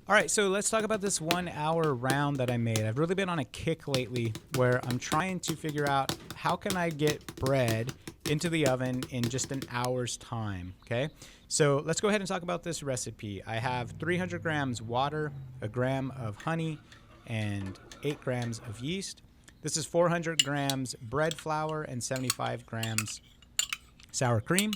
All right, so let's talk about this 1 hour round that I made. I've really been on a kick lately where I'm trying to figure out how can I get bread into the oven in just an hour's time, okay? So let's go ahead and talk about this recipe. I have 300 grams water, a gram of honey, and 8 grams of yeast. This is 400 grams bread flour and 75 grams sour cream.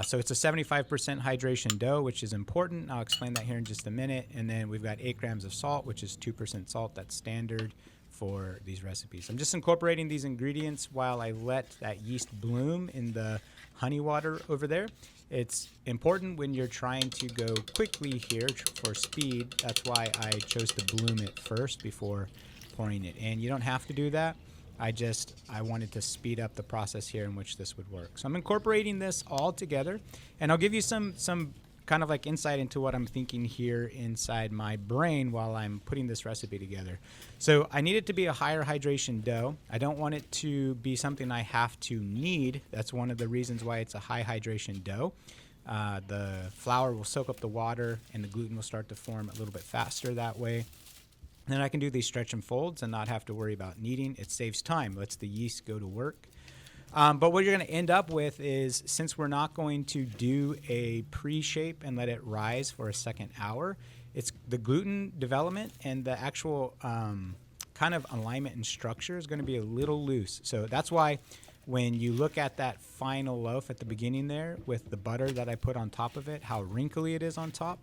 So it's a 75% hydration dough, which is important. I'll explain that here in just a minute. And then we've got 8 grams of salt, which is 2% salt. That's standard for these recipes. I'm just incorporating these ingredients while I let that yeast bloom in the honey water over there. It's important when you're trying to go quickly here for speed. That's why I chose to bloom it first before pouring it in. You don't have to do that. I wanted to speed up the process here in which this would work. So I'm incorporating this all together, and I'll give you some kind of like insight into what I'm thinking here inside my brain while I'm putting this recipe together. So I need it to be a higher hydration dough. I don't want it to be something I have to knead. That's one of the reasons why it's a high hydration dough. The flour will soak up the water, and the gluten will start to form a little bit faster that way. Then I can do these stretch and folds and not have to worry about kneading. It saves time, lets the yeast go to work. But what you're going to end up with is, since we're not going to do a pre-shape and let it rise for a second hour, it's the gluten development and the actual kind of alignment and structure is going to be a little loose. So that's why when you look at that final loaf at the beginning there with the butter that I put on top of it, how wrinkly it is on top,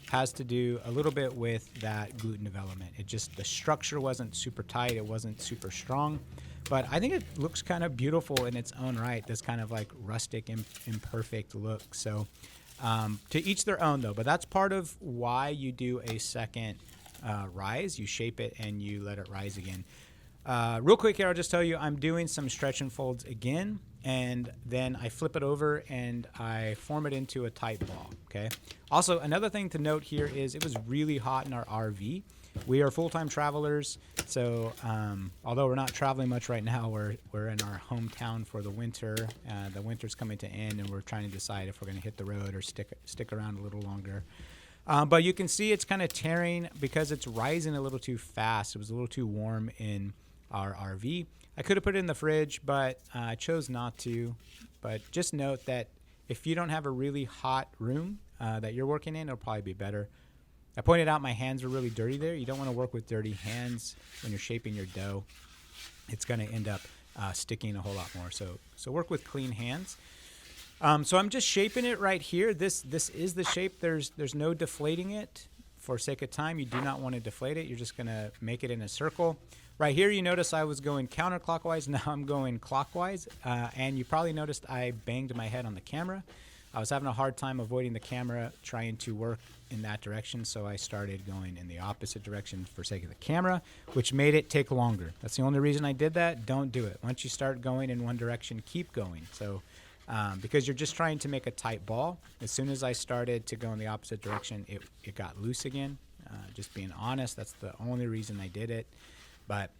has to do a little bit with that gluten development. The structure wasn't super tight, it wasn't super strong, but I think it looks kind of beautiful in its own right, this kind of like rustic, imperfect look. So to each their own though, but that's part of why you do a second rise. You shape it and you let it rise again. Real quick here, I'll just tell you I'm doing some stretch and folds again, and then I flip it over and I form it into a tight ball, okay? Also, another thing to note here is it was really hot in our RV. We are full-time travelers, so although we're not traveling much right now, we're in our hometown for the winter. The winter's coming to end, and we're trying to decide if we're going to hit the road or stick around a little longer. But you can see it's kind of tearing because it's rising a little too fast. It was a little too warm in our RV. I could have put it in the fridge, but I chose not to. But just note that if you don't have a really hot room that you're working in, it'll probably be better. I pointed out my hands were really dirty there. You don't want to work with dirty hands when you're shaping your dough. It's going to end up sticking a whole lot more. So work with clean hands. So I'm just shaping it right here. This is the shape. There's no deflating it. For sake of time, you do not want to deflate it. You're just going to make it in a circle. Right here, you notice I was going counterclockwise. Now I'm going clockwise. And you probably noticed I banged my head on the camera. I was having a hard time avoiding the camera, trying to work in that direction. So I started going in the opposite direction for sake of the camera, which made it take longer. That's the only reason I did that. Don't do it. Once you start going in one direction, keep going. So because you're just trying to make a tight ball. As soon as I started to go in the opposite direction, it got loose again. Just being honest, that's the only reason I did it. But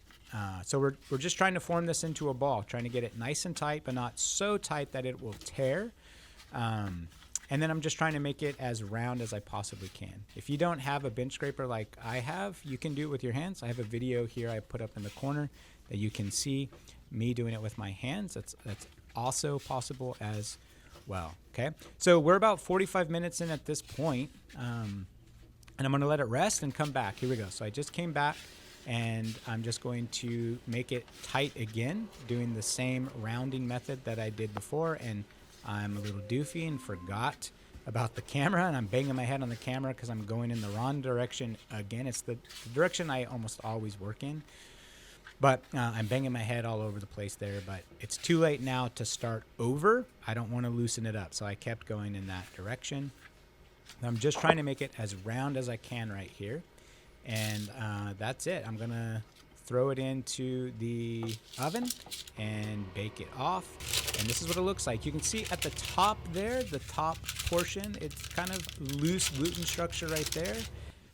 so we're just trying to form this into a ball, trying to get it nice and tight, but not so tight that it will tear. And then I'm just trying to make it as round as I possibly can. If you don't have a bench scraper like I have, you can do it with your hands. I have a video here I put up in the corner that you can see me doing it with my hands. That's also possible as well. Okay, so we're about 45 minutes in at this point, and I'm going to let it rest and come back. Here we go. So I just came back, and I'm just going to make it tight again, doing the same rounding method that I did before. And I'm a little doofy and forgot about the camera, and I'm banging my head on the camera because I'm going in the wrong direction again. It's the direction I almost always work in. But I'm banging my head all over the place there, but it's too late now to start over. I don't want to loosen it up, so I kept going in that direction. I'm just trying to make it as round as I can right here, and that's it. I'm going to throw it into the oven and bake it off, and this is what it looks like. You can see at the top there, the top portion, it's kind of loose gluten structure right there.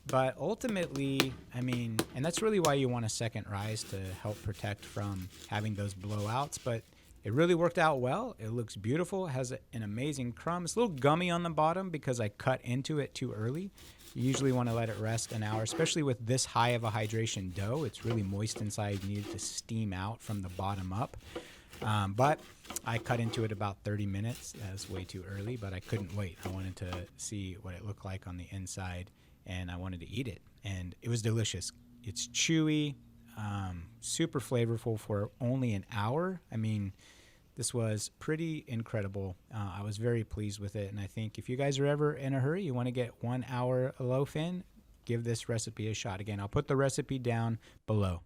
But ultimately, I mean, and that's really why you want a second rise to help protect from having those blowouts. But it really worked out well. It looks beautiful. It has an amazing crumb. It's a little gummy on the bottom because I cut into it too early. You usually want to let it rest an hour, especially with this high of a hydration dough. It's really moist inside. You need it to steam out from the bottom up. But I cut into it about 30 minutes. That's way too early, but I couldn't wait. I wanted to see what it looked like on the inside, and I wanted to eat it. And it was delicious. It's chewy, super flavorful for only an hour. I mean, this was pretty incredible. I was very pleased with it. And I think if you guys are ever in a hurry, you want to get 1 hour loaf in, give this recipe a shot. Again, I'll put the recipe down below.